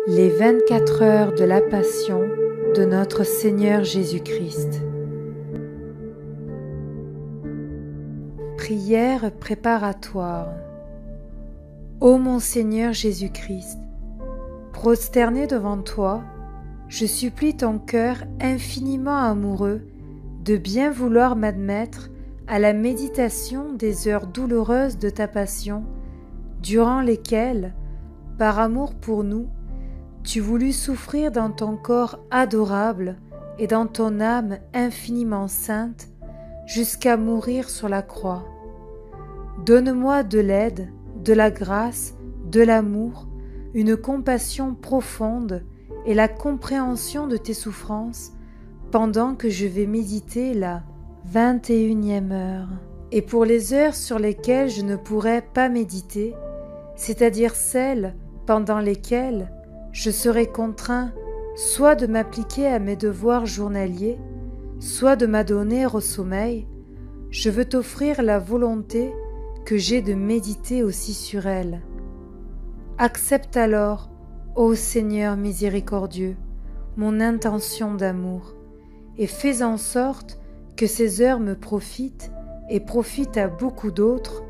Les 24 heures de la Passion de notre Seigneur Jésus-Christ. Prière préparatoire. Ô mon Seigneur Jésus-Christ, prosterné devant toi, je supplie ton cœur infiniment amoureux de bien vouloir m'admettre à la méditation des heures douloureuses de ta passion, durant lesquelles, par amour pour nous, tu voulus souffrir dans ton corps adorable et dans ton âme infiniment sainte jusqu'à mourir sur la croix. Donne-moi de l'aide, de la grâce, de l'amour, une compassion profonde et la compréhension de tes souffrances pendant que je vais méditer la 21e heure. Et pour les heures sur lesquelles je ne pourrai pas méditer, c'est-à-dire celles pendant lesquelles je serai contraint soit de m'appliquer à mes devoirs journaliers, soit de m'adonner au sommeil, je veux t'offrir la volonté que j'ai de méditer aussi sur elle. Accepte alors, ô Seigneur miséricordieux, mon intention d'amour, et fais en sorte que ces heures me profitent et profitent à beaucoup d'autres,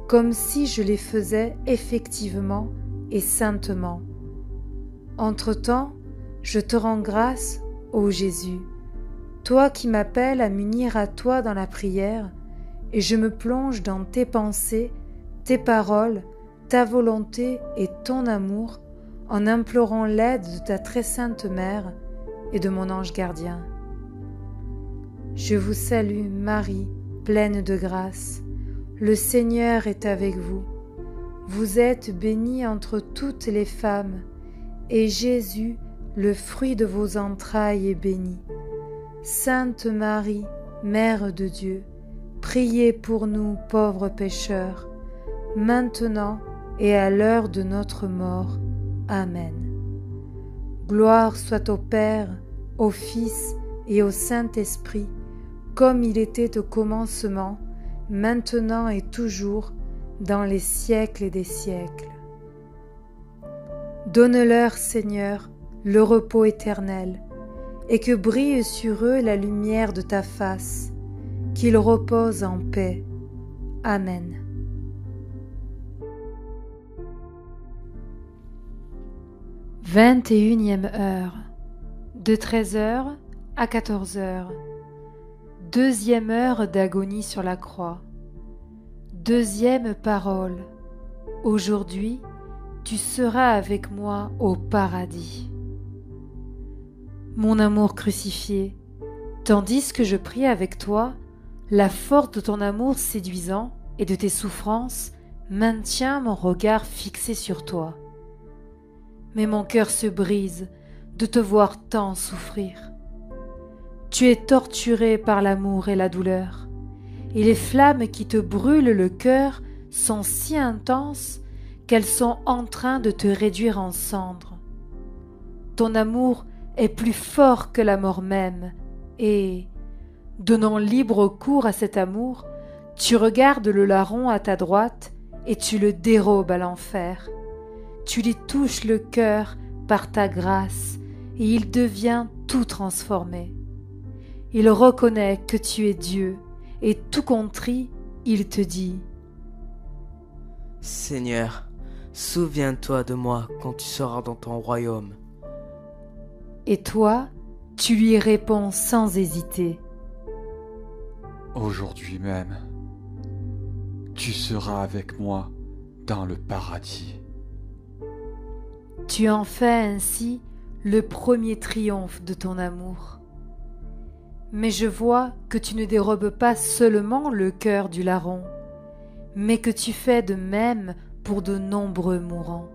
comme si je les faisais effectivement et saintement. Entre-temps, je te rends grâce, ô Jésus, toi qui m'appelles à m'unir à toi dans la prière, et je me plonge dans tes pensées, tes paroles, ta volonté et ton amour, en implorant l'aide de ta très sainte Mère et de mon ange gardien. Je vous salue, Marie, pleine de grâce. Le Seigneur est avec vous. Vous êtes bénie entre toutes les femmes, et Jésus, le fruit de vos entrailles, est béni. Sainte Marie, Mère de Dieu, priez pour nous pauvres pécheurs, maintenant et à l'heure de notre mort. Amen. Gloire soit au Père, au Fils et au Saint-Esprit, comme il était au commencement, maintenant et toujours, dans les siècles et des siècles. Donne-leur, Seigneur, le repos éternel, et que brille sur eux la lumière de ta face, qu'ils reposent en paix. Amen. « 21e heure, de 13h à 14h, deuxième heure d'agonie sur la croix. Deuxième parole, aujourd'hui, tu seras avec moi au paradis. Mon amour crucifié, tandis que je prie avec toi, la force de ton amour séduisant et de tes souffrances maintient mon regard fixé sur toi. Mais mon cœur se brise de te voir tant souffrir. Tu es torturé par l'amour et la douleur, et les flammes qui te brûlent le cœur sont si intenses qu'elles sont en train de te réduire en cendres. Ton amour est plus fort que la mort même, et, donnant libre cours à cet amour, tu regardes le larron à ta droite et tu le dérobes à l'enfer. Tu lui touches le cœur par ta grâce et il devient tout transformé. Il reconnaît que tu es Dieu et tout contrit, il te dit : Seigneur, souviens-toi de moi quand tu seras dans ton royaume. Et toi, tu lui réponds sans hésiter : Aujourd'hui même, tu seras avec moi dans le paradis. Tu en fais ainsi le premier triomphe de ton amour. Mais je vois que tu ne dérobes pas seulement le cœur du larron, mais que tu fais de même pour de nombreux mourants.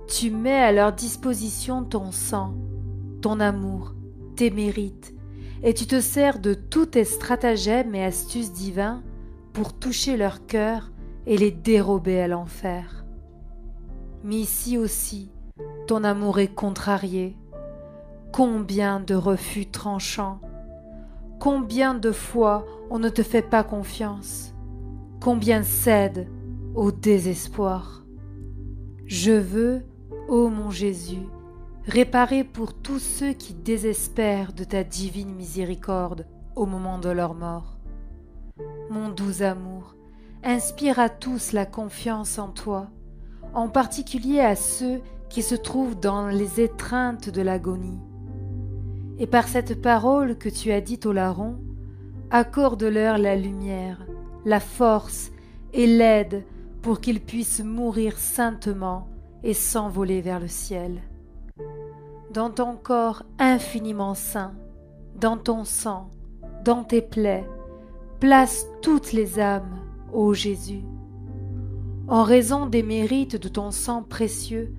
Tu mets à leur disposition ton sang, ton amour, tes mérites, et tu te sers de tous tes stratagèmes et astuces divins pour toucher leur cœur et les dérober à l'enfer. Mais ici aussi, ton amour est contrarié. Combien de refus tranchants! Combien de fois on ne te fait pas confiance! Combien cède au désespoir! Je veux, Ô mon Jésus, réparez pour tous ceux qui désespèrent de ta divine miséricorde au moment de leur mort. Mon doux amour, inspire à tous la confiance en toi, en particulier à ceux qui se trouvent dans les étreintes de l'agonie. Et par cette parole que tu as dite au larron, accorde-leur la lumière, la force et l'aide pour qu'ils puissent mourir saintement et s'envoler vers le ciel. Dans ton corps infiniment saint, dans ton sang, dans tes plaies, place toutes les âmes, ô Jésus. En raison des mérites de ton sang précieux,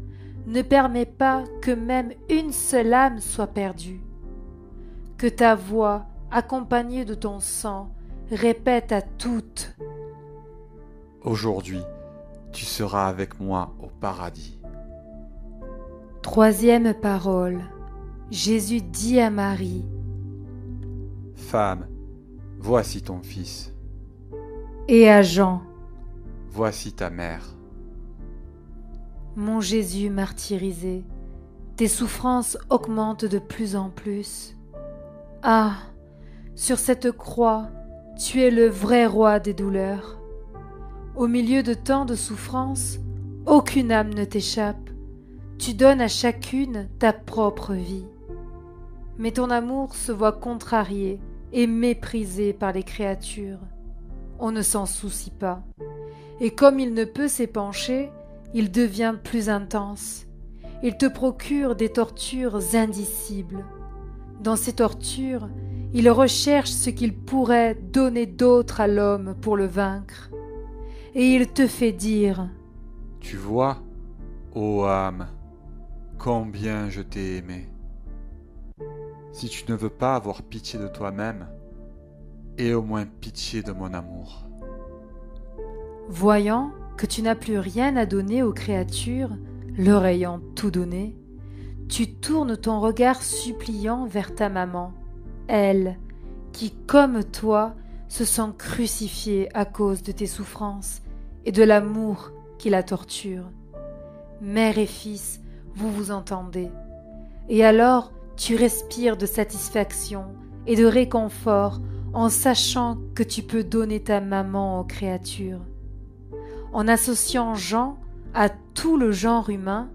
ne permets pas que même une seule âme soit perdue. Que ta voix, accompagnée de ton sang, répète à toutes: Aujourd'hui, tu seras avec moi au paradis. Troisième parole. Jésus dit à Marie: Femme, voici ton fils. Et à Jean: Voici ta mère. Mon Jésus martyrisé, tes souffrances augmentent de plus en plus. Ah, sur cette croix, tu es le vrai roi des douleurs. Au milieu de tant de souffrances, aucune âme ne t'échappe. Tu donnes à chacune ta propre vie. Mais ton amour se voit contrarié et méprisé par les créatures. On ne s'en soucie pas. Et comme il ne peut s'épancher, il devient plus intense. Il te procure des tortures indicibles. Dans ces tortures, il recherche ce qu'il pourrait donner d'autre à l'homme pour le vaincre. Et il te fait dire: Tu vois, ô âme, combien je t'ai aimé. Si tu ne veux pas avoir pitié de toi-même, aie au moins pitié de mon amour. Voyant que tu n'as plus rien à donner aux créatures, leur ayant tout donné, tu tournes ton regard suppliant vers ta maman, elle, qui, comme toi, se sent crucifiée à cause de tes souffrances et de l'amour qui la torture. Mère et fils, vous vous entendez, et alors tu respires de satisfaction et de réconfort en sachant que tu peux donner ta maman aux créatures. En associant Jean à tout le genre humain,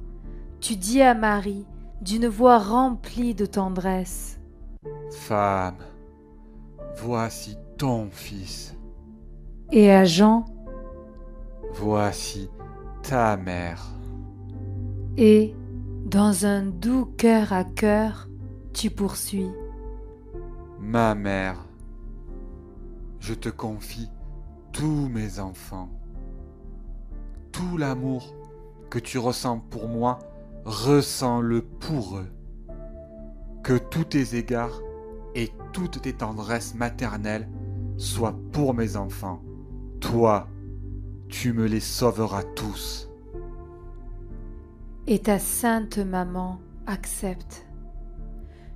tu dis à Marie, d'une voix remplie de tendresse: Femme, voici ton fils. Et à Jean: Voici ta mère. Et, dans un doux cœur à cœur, tu poursuis: Ma mère, je te confie tous mes enfants. Tout l'amour que tu ressens pour moi, ressens-le pour eux. Que tous tes égards et toutes tes tendresses maternelles soient pour mes enfants. Toi, tu me les sauveras tous. Et ta sainte maman accepte.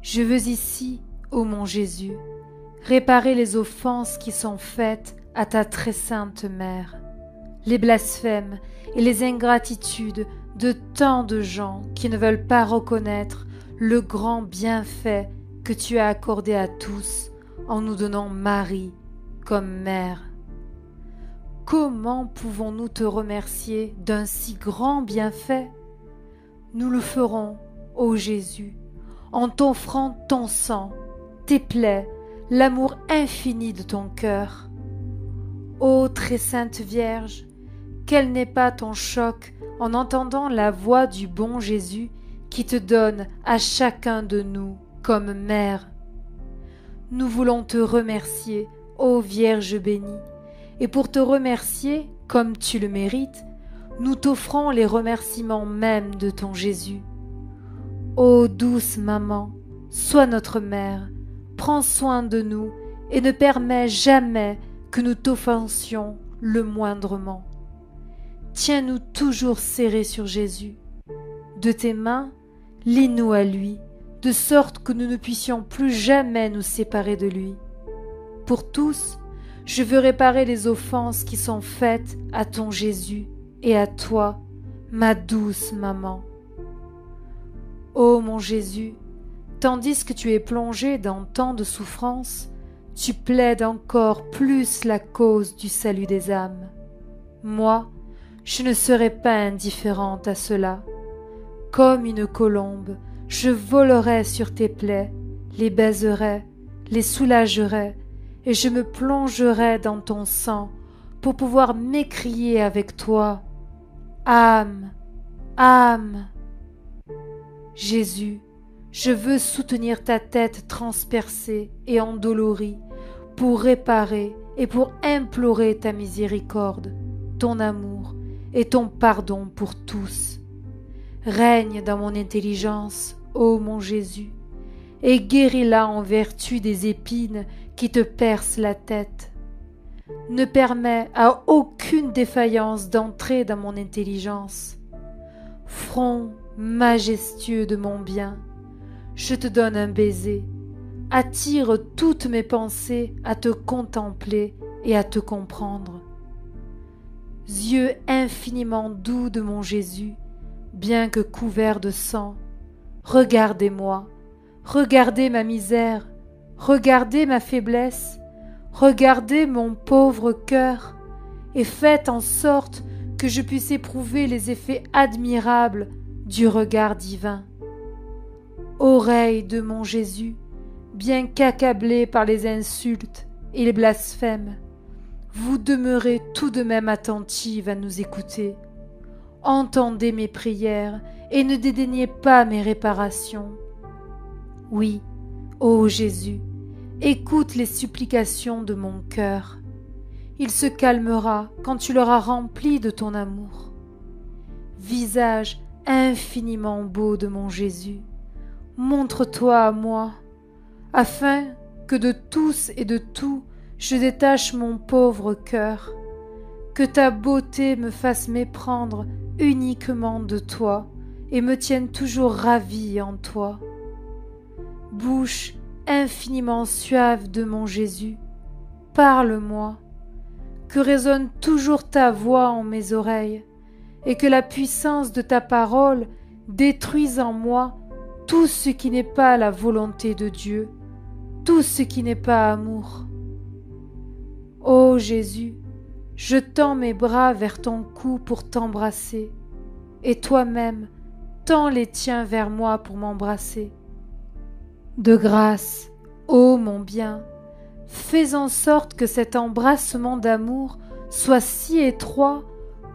Je veux ici, ô mon Jésus, réparer les offenses qui sont faites à ta très sainte mère, les blasphèmes et les ingratitudes de tant de gens qui ne veulent pas reconnaître le grand bienfait que tu as accordé à tous en nous donnant Marie comme mère. Comment pouvons-nous te remercier d'un si grand bienfait? Nous le ferons, ô Jésus, en t'offrant ton sang, tes plaies, l'amour infini de ton cœur. Ô très sainte Vierge, quel n'est pas ton choc en entendant la voix du bon Jésus qui te donne à chacun de nous comme mère. Nous voulons te remercier, ô Vierge bénie, et pour te remercier comme tu le mérites, nous t'offrons les remerciements mêmes de ton Jésus. Ô douce maman, sois notre mère, prends soin de nous et ne permets jamais que nous t'offensions le moindrement. Tiens-nous toujours serrés sur Jésus. De tes mains, lie-nous à lui, de sorte que nous ne puissions plus jamais nous séparer de lui. Pour tous, je veux réparer les offenses qui sont faites à ton Jésus et à toi, ma douce maman. Ô mon Jésus, tandis que tu es plongé dans tant de souffrances, tu plaides encore plus la cause du salut des âmes. Moi, je ne serai pas indifférente à cela. Comme une colombe, je volerai sur tes plaies, les baiserai, les soulagerai, et je me plongerai dans ton sang pour pouvoir m'écrier avec toi. Âme, âme. Jésus, je veux soutenir ta tête transpercée et endolorie pour réparer et pour implorer ta miséricorde, ton amour et ton pardon pour tous. Règne dans mon intelligence, ô mon Jésus, et guéris-la en vertu des épines qui te percent la tête. Ne permets à aucune défaillance d'entrer dans mon intelligence. Front majestueux de mon bien, je te donne un baiser, attire toutes mes pensées à te contempler et à te comprendre. Yeux infiniment doux de mon Jésus, bien que couverts de sang, regardez-moi, regardez ma misère, regardez ma faiblesse, regardez mon pauvre cœur, et faites en sorte que je puisse éprouver les effets admirables du regard divin. Oreille de mon Jésus, bien qu'accablé par les insultes et les blasphèmes, vous demeurez tout de même attentive à nous écouter. Entendez mes prières et ne dédaignez pas mes réparations. Oui, ô Jésus, écoute les supplications de mon cœur. Il se calmera quand tu l'auras rempli de ton amour. Visage infiniment beau de mon Jésus, montre-toi à moi, afin que de tous et de tout je détache mon pauvre cœur, que ta beauté me fasse méprendre uniquement de toi et me tienne toujours ravie en toi. Bouche infiniment suave de mon Jésus, parle-moi, que résonne toujours ta voix en mes oreilles, et que la puissance de ta parole détruise en moi tout ce qui n'est pas la volonté de Dieu, tout ce qui n'est pas amour. Ô Jésus, je tends mes bras vers ton cou pour t'embrasser, et toi-même tends les tiens vers moi pour m'embrasser. De grâce, ô mon bien, fais en sorte que cet embrassement d'amour soit si étroit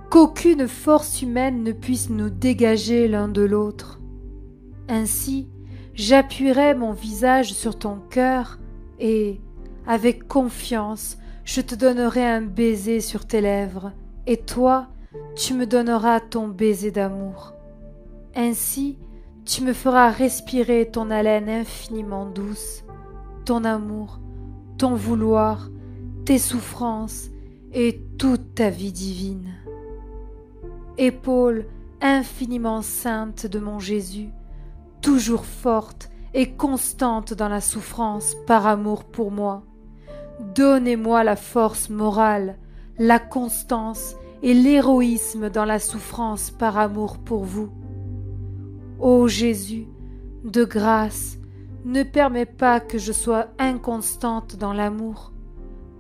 qu'aucune force humaine ne puisse nous dégager l'un de l'autre. Ainsi, j'appuierai mon visage sur ton cœur et, avec confiance, je te donnerai un baiser sur tes lèvres, et toi, tu me donneras ton baiser d'amour. Ainsi, tu me feras respirer ton haleine infiniment douce, ton amour, ton vouloir, tes souffrances et toute ta vie divine. Épaule infiniment sainte de mon Jésus, toujours forte et constante dans la souffrance par amour pour moi, donnez-moi la force morale, la constance et l'héroïsme dans la souffrance par amour pour vous. Ô Jésus, de grâce, ne permets pas que je sois inconstante dans l'amour.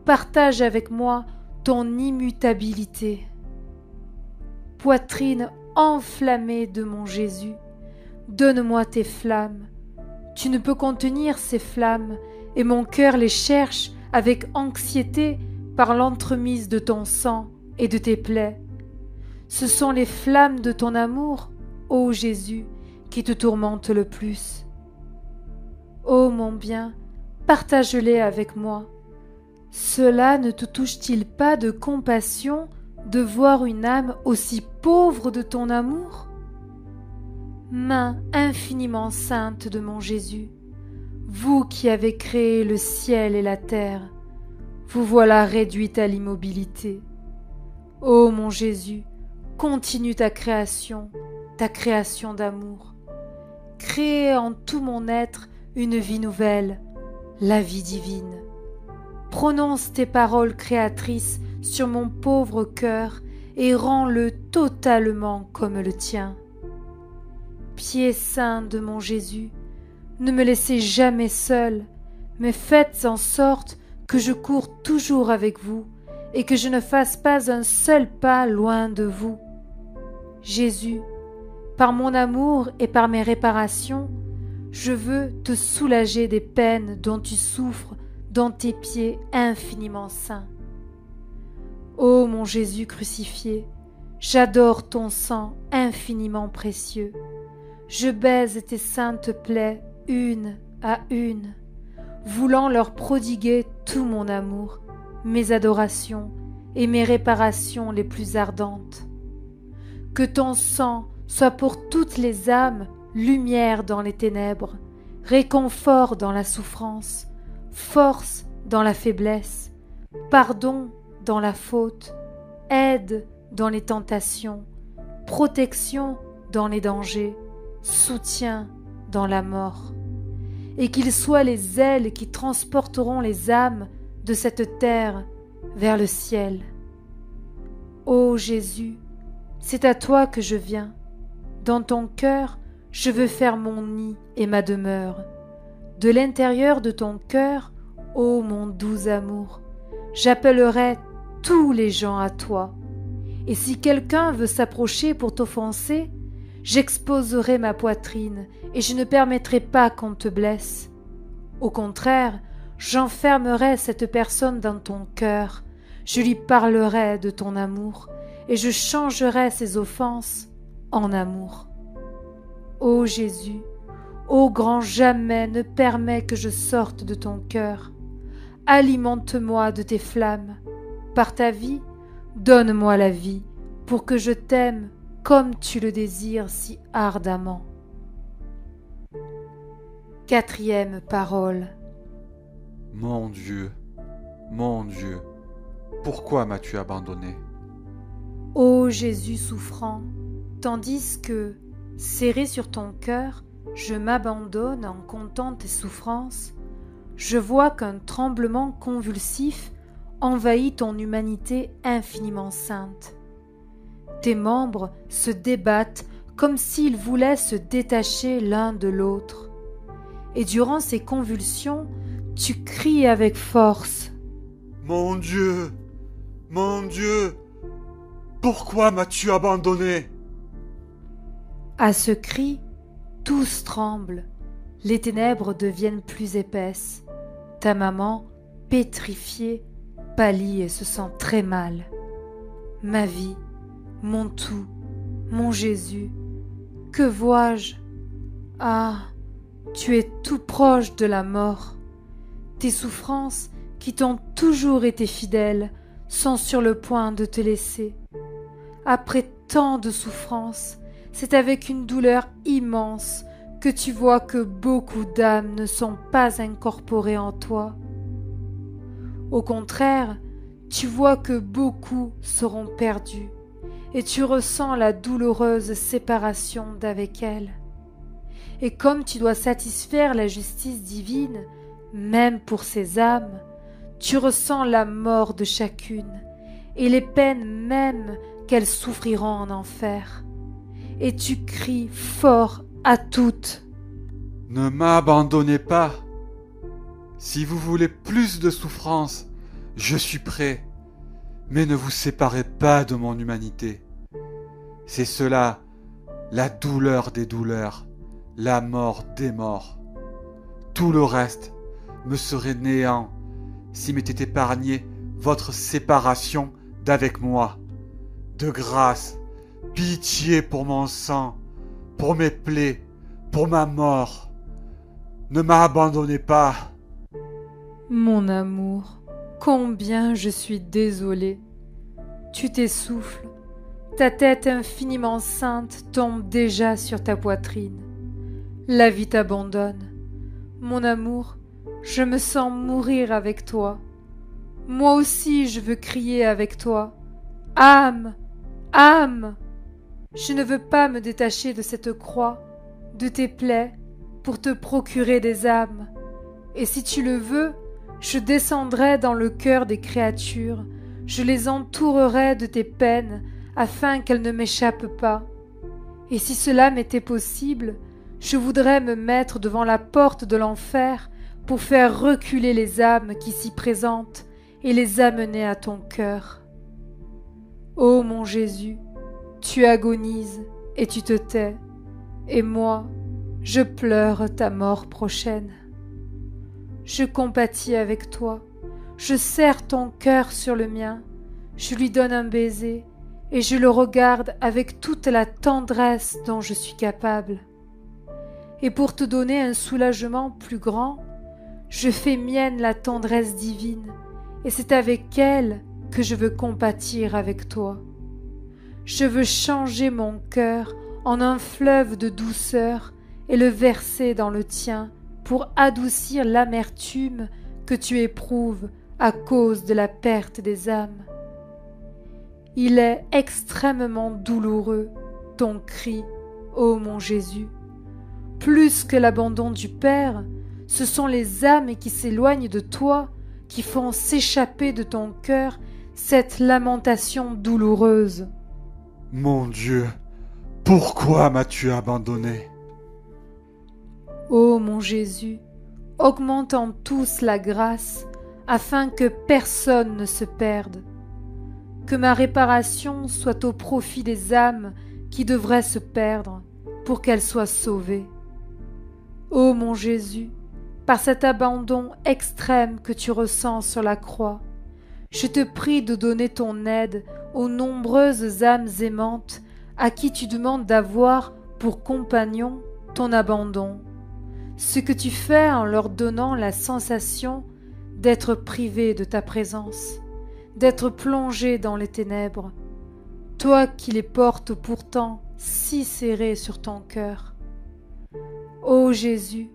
Partage avec moi ton immutabilité. Poitrine enflammée de mon Jésus, donne-moi tes flammes. Tu ne peux contenir ces flammes, et mon cœur les cherche avec anxiété par l'entremise de ton sang et de tes plaies. Ce sont les flammes de ton amour, ô Jésus, qui te tourmentent le plus. Ô mon bien, partage-les avec moi. Cela ne te touche-t-il pas de compassion de voir une âme aussi pauvre de ton amour? Main infiniment sainte de mon Jésus, vous qui avez créé le ciel et la terre, vous voilà réduite à l'immobilité. Ô mon Jésus, continue ta création d'amour. Crée en tout mon être une vie nouvelle, la vie divine. Prononce tes paroles créatrices sur mon pauvre cœur et rends-le totalement comme le tien. pieds saints de mon Jésus, ne me laissez jamais seul, mais faites en sorte que je cours toujours avec vous et que je ne fasse pas un seul pas loin de vous. Jésus, par mon amour et par mes réparations, je veux te soulager des peines dont tu souffres dans tes pieds infiniment saints. Ô mon Jésus crucifié, j'adore ton sang infiniment précieux. Je baise tes saintes plaies une à une, voulant leur prodiguer tout mon amour, mes adorations et mes réparations les plus ardentes. Que ton sang soit pour toutes les âmes lumière dans les ténèbres, réconfort dans la souffrance, force dans la faiblesse, pardon dans la faute, aide dans les tentations, protection dans les dangers, soutien dans la mort, et qu'ils soient les ailes qui transporteront les âmes de cette terre vers le ciel. Ô Jésus, c'est à toi que je viens. Dans ton cœur, je veux faire mon nid et ma demeure. De l'intérieur de ton cœur, ô mon doux amour, j'appellerai tous les gens à toi. Et si quelqu'un veut s'approcher pour t'offenser, j'exposerai ma poitrine et je ne permettrai pas qu'on te blesse. Au contraire, j'enfermerai cette personne dans ton cœur, je lui parlerai de ton amour et je changerai ses offenses en amour. Ô Jésus, ô grand jamais ne permets que je sorte de ton cœur. Alimente-moi de tes flammes. Par ta vie, donne-moi la vie, pour que je t'aime comme tu le désires si ardemment. Quatrième parole. Mon Dieu, pourquoi m'as-tu abandonné? Ô Jésus souffrant, tandis que, serré sur ton cœur, je m'abandonne en comptant tes souffrances, je vois qu'un tremblement convulsif envahit ton humanité infiniment sainte. Tes membres se débattent comme s'ils voulaient se détacher l'un de l'autre. Et durant ces convulsions, tu cries avec force. Mon Dieu, pourquoi m'as-tu abandonné? À ce cri, tous tremblent, les ténèbres deviennent plus épaisses. Ta maman, pétrifiée, pâlit et se sent très mal. Ma vie, mon tout, mon Jésus, que vois-je? Ah, tu es tout proche de la mort. Tes souffrances, qui t'ont toujours été fidèles, sont sur le point de te laisser. Après tant de souffrances, c'est avec une douleur immense que tu vois que beaucoup d'âmes ne sont pas incorporées en toi. Au contraire, tu vois que beaucoup seront perdus, et tu ressens la douloureuse séparation d'avec elles. Et comme tu dois satisfaire la justice divine, même pour ces âmes, tu ressens la mort de chacune, et les peines même qu'elles souffriront en enfer. Et tu cries fort à toutes. Ne m'abandonnez pas. Si vous voulez plus de souffrance, je suis prêt. Mais ne vous séparez pas de mon humanité. C'est cela, la douleur des douleurs, la mort des morts. Tout le reste me serait néant si m'était épargné votre séparation d'avec moi. De grâce, pitié pour mon sang, pour mes plaies, pour ma mort. Ne m'abandonnez pas. Mon amour, combien je suis désolée. Tu t'essouffles, ta tête infiniment sainte tombe déjà sur ta poitrine. La vie t'abandonne. Mon amour, je me sens mourir avec toi. Moi aussi je veux crier avec toi. Âme, âme! Je ne veux pas me détacher de cette croix, de tes plaies, pour te procurer des âmes. Et si tu le veux, je descendrai dans le cœur des créatures, je les entourerai de tes peines, afin qu'elles ne m'échappent pas. Et si cela m'était possible, je voudrais me mettre devant la porte de l'enfer pour faire reculer les âmes qui s'y présentent et les amener à ton cœur. Ô mon Jésus, tu agonises et tu te tais, et moi, je pleure ta mort prochaine. Je compatis avec toi, je serre ton cœur sur le mien, je lui donne un baiser, et je le regarde avec toute la tendresse dont je suis capable. Et pour te donner un soulagement plus grand, je fais mienne la tendresse divine, et c'est avec elle que je veux compatir avec toi. Je veux changer mon cœur en un fleuve de douceur et le verser dans le tien pour adoucir l'amertume que tu éprouves à cause de la perte des âmes. Il est extrêmement douloureux, ton cri, ô mon Jésus. Plus que l'abandon du Père, ce sont les âmes qui s'éloignent de toi qui font s'échapper de ton cœur cette lamentation douloureuse. Mon Dieu, pourquoi m'as-tu abandonné? Ô mon Jésus, augmente en tous la grâce, afin que personne ne se perde. Que ma réparation soit au profit des âmes qui devraient se perdre, pour qu'elles soient sauvées. Ô mon Jésus, par cet abandon extrême que tu ressens sur la croix, je te prie de donner ton aide aux nombreuses âmes aimantes à qui tu demandes d'avoir pour compagnon ton abandon, ce que tu fais en leur donnant la sensation d'être privés de ta présence, d'être plongés dans les ténèbres, toi qui les portes pourtant si serrés sur ton cœur. Ô Jésus,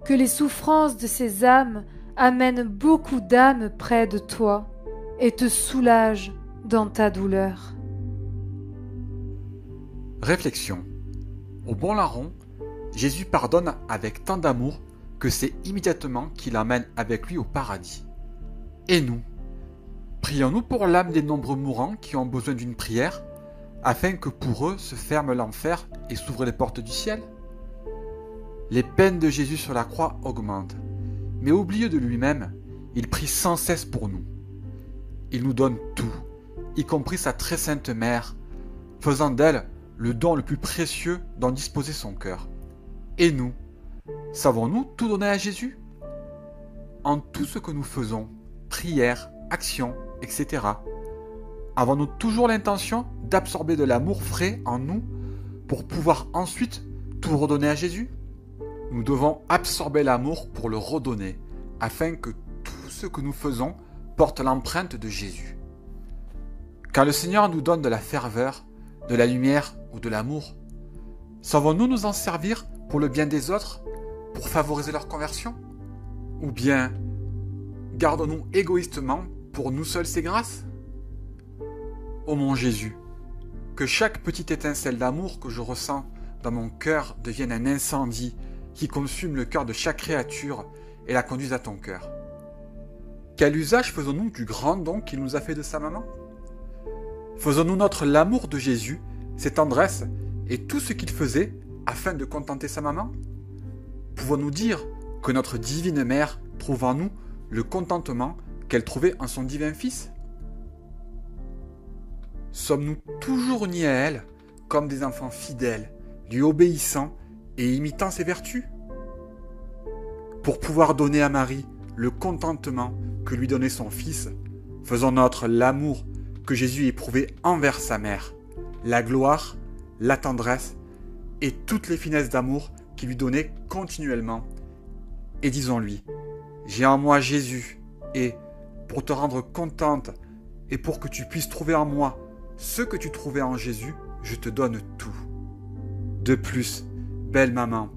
que les souffrances de ces âmes amènent beaucoup d'âmes près de toi et te soulagent dans ta douleur. Réflexion. Au bon larron, Jésus pardonne avec tant d'amour que c'est immédiatement qu'il emmène avec lui au paradis. Et nous, prions-nous pour l'âme des nombreux mourants qui ont besoin d'une prière, afin que pour eux se ferme l'enfer et s'ouvrent les portes du ciel? Les peines de Jésus sur la croix augmentent, mais au milieu de lui-même, il prie sans cesse pour nous. Il nous donne tout, y compris sa très sainte mère, faisant d'elle le don le plus précieux dont disposait son cœur. Et nous, savons-nous tout donner à Jésus? En tout ce que nous faisons, prière, action, etc., avons-nous toujours l'intention d'absorber de l'amour frais en nous pour pouvoir ensuite tout redonner à Jésus? Nous devons absorber l'amour pour le redonner, afin que tout ce que nous faisons porte l'empreinte de Jésus. Quand le Seigneur nous donne de la ferveur, de la lumière ou de l'amour, savons-nous nous en servir pour le bien des autres, pour favoriser leur conversion? Ou bien gardons-nous égoïstement pour nous seuls ces grâces? Ô mon Jésus, que chaque petite étincelle d'amour que je ressens dans mon cœur devienne un incendie qui consume le cœur de chaque créature et la conduise à ton cœur. Quel usage faisons-nous du grand don qu'il nous a fait de sa maman? Faisons-nous notre l'amour de Jésus, ses tendresses et tout ce qu'il faisait afin de contenter sa maman? Pouvons-nous dire que notre divine mère trouve en nous le contentement qu'elle trouvait en son divin Fils? Sommes-nous toujours unis à elle comme des enfants fidèles, lui obéissant et imitant ses vertus? Pour pouvoir donner à Marie le contentement que lui donnait son Fils, faisons notre l'amour que Jésus éprouvait envers sa mère, la gloire, la tendresse et toutes les finesses d'amour qu'il lui donnait continuellement. Et disons-lui, j'ai en moi Jésus, et pour te rendre contente et pour que tu puisses trouver en moi ce que tu trouvais en Jésus, je te donne tout. De plus, belle maman,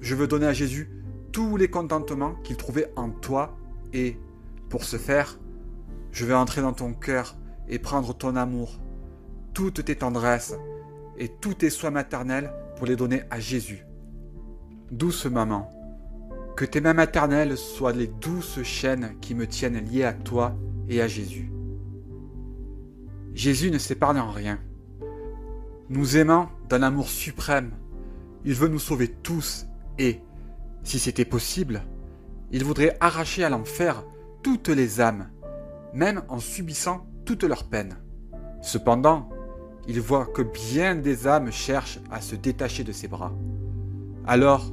je veux donner à Jésus tous les contentements qu'il trouvait en toi, et pour ce faire, je vais entrer dans ton cœur et prendre ton amour, toutes tes tendresses et tous tes soins maternels pour les donner à Jésus. Douce maman, que tes mains maternelles soient les douces chaînes qui me tiennent lié à toi et à Jésus. Jésus ne s'épargne en rien. Nous aimant d'un amour suprême. Il veut nous sauver tous et, si c'était possible, il voudrait arracher à l'enfer toutes les âmes, même en subissant toutes leurs peines. Cependant, il voit que bien des âmes cherchent à se détacher de ses bras. Alors,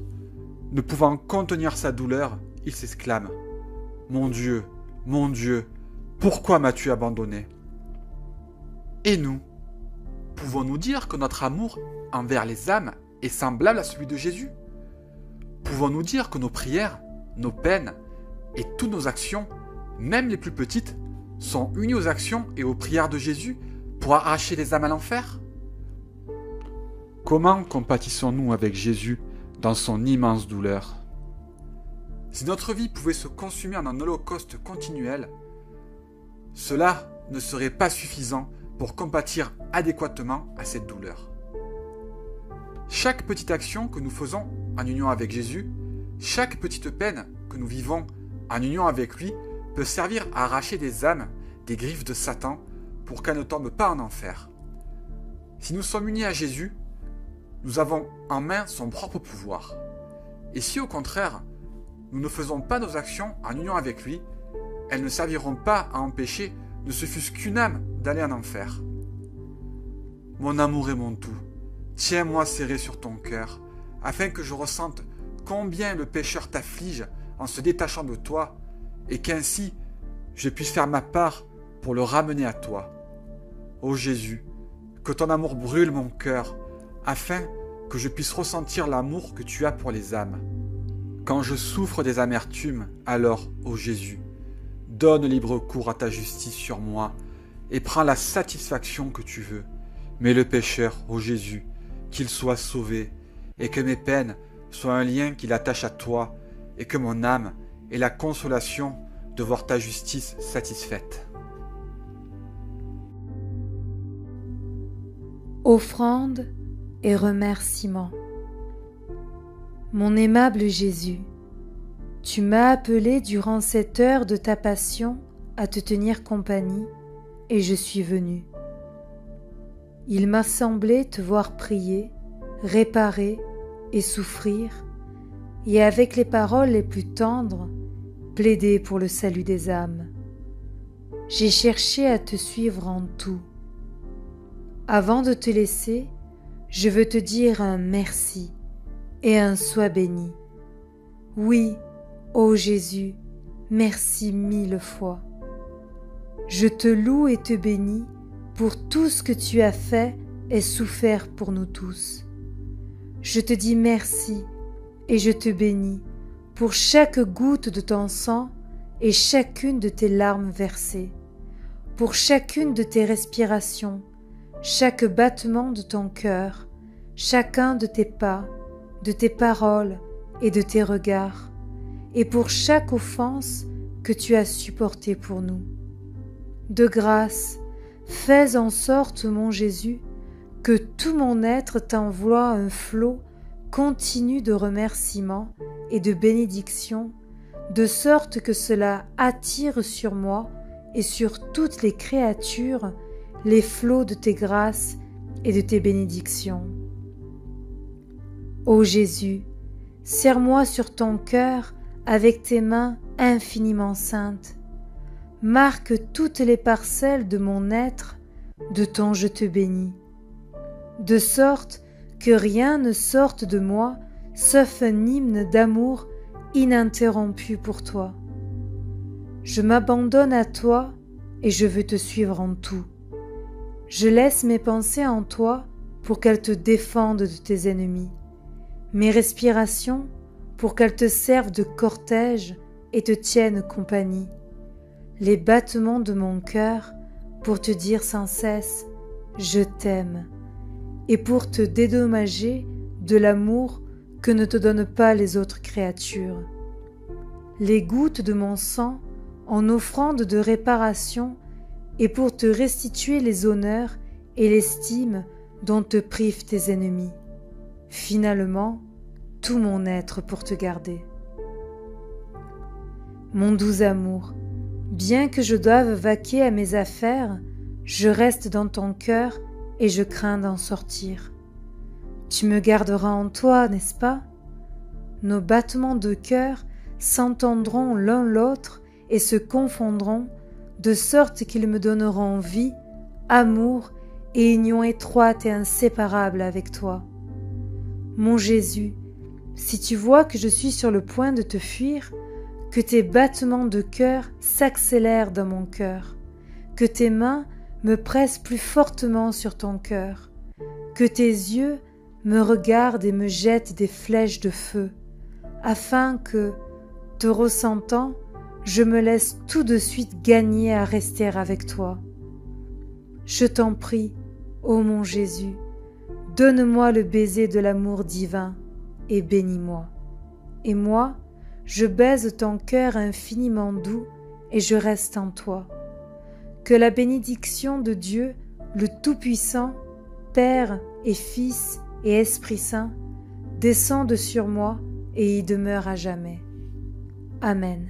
ne pouvant contenir sa douleur, il s'exclame « Mon Dieu, pourquoi m'as-tu abandonné ?» Et nous, pouvons-nous dire que notre amour envers les âmes est semblable à celui de Jésus? Pouvons-nous dire que nos prières, nos peines et toutes nos actions, même les plus petites, sont unies aux actions et aux prières de Jésus pour arracher les âmes à l'enfer? Comment compatissons-nous avec Jésus dans son immense douleur? Si notre vie pouvait se consumer en un holocauste continuel, cela ne serait pas suffisant pour compatir adéquatement à cette douleur. Chaque petite action que nous faisons en union avec Jésus, chaque petite peine que nous vivons en union avec lui peut servir à arracher des âmes des griffes de Satan pour qu'elles ne tombent pas en enfer. Si nous sommes unis à Jésus, nous avons en main son propre pouvoir. Et si au contraire, nous ne faisons pas nos actions en union avec lui, elles ne serviront pas à empêcher ne se fût-ce qu'une âme d'aller en enfer. Mon amour et mon tout, tiens-moi serré sur ton cœur, afin que je ressente combien le pécheur t'afflige en se détachant de toi, et qu'ainsi je puisse faire ma part pour le ramener à toi. Ô Jésus, que ton amour brûle mon cœur, afin que je puisse ressentir l'amour que tu as pour les âmes. Quand je souffre des amertumes, alors, ô Jésus, donne libre cours à ta justice sur moi, et prends la satisfaction que tu veux. Mais le pécheur, ô Jésus, qu'il soit sauvé, et que mes peines soient un lien qui l'attache à toi, et que mon âme ait la consolation de voir ta justice satisfaite. Offrande et remerciement. Mon aimable Jésus, tu m'as appelé durant cette heure de ta passion à te tenir compagnie, et je suis venu. Il m'a semblé te voir prier, réparer et souffrir, et avec les paroles les plus tendres, plaider pour le salut des âmes. J'ai cherché à te suivre en tout. Avant de te laisser, je veux te dire un merci et un sois béni. Oui, ô Jésus, merci 1000 fois. Je te loue et te bénis pour tout ce que tu as fait et souffert pour nous tous. Je te dis merci et je te bénis pour chaque goutte de ton sang et chacune de tes larmes versées, pour chacune de tes respirations, chaque battement de ton cœur, chacun de tes pas, de tes paroles et de tes regards, et pour chaque offense que tu as supportée pour nous. De grâce, fais en sorte, mon Jésus, que tout mon être t'envoie un flot continu de remerciements et de bénédictions, de sorte que cela attire sur moi et sur toutes les créatures les flots de tes grâces et de tes bénédictions. Ô Jésus, serre-moi sur ton cœur avec tes mains infiniment saintes. Marque toutes les parcelles de mon être de ton je te bénis, de sorte que rien ne sorte de moi sauf un hymne d'amour ininterrompu pour toi. Je m'abandonne à toi et je veux te suivre en tout. Je laisse mes pensées en toi pour qu'elles te défendent de tes ennemis, mes respirations pour qu'elles te servent de cortège et te tiennent compagnie, les battements de mon cœur pour te dire sans cesse « Je t'aime » et pour te dédommager de l'amour que ne te donnent pas les autres créatures. Les gouttes de mon sang en offrande de réparation et pour te restituer les honneurs et l'estime dont te privent tes ennemis. Finalement, tout mon être pour te garder. Mon doux amour, bien que je doive vaquer à mes affaires, je reste dans ton cœur et je crains d'en sortir. Tu me garderas en toi, n'est-ce pas? Nos battements de cœur s'entendront l'un l'autre et se confondront, de sorte qu'ils me donneront vie, amour et union étroite et inséparable avec toi. Mon Jésus, si tu vois que je suis sur le point de te fuir, que tes battements de cœur s'accélèrent dans mon cœur, que tes mains me pressent plus fortement sur ton cœur, que tes yeux me regardent et me jettent des flèches de feu, afin que, te ressentant, je me laisse tout de suite gagner à rester avec toi. Je t'en prie, ô mon Jésus, donne-moi le baiser de l'amour divin et bénis-moi. Et moi, je baise ton cœur infiniment doux et je reste en toi. Que la bénédiction de Dieu, le Tout-Puissant, Père et Fils et Esprit Saint, descende sur moi et y demeure à jamais. Amen.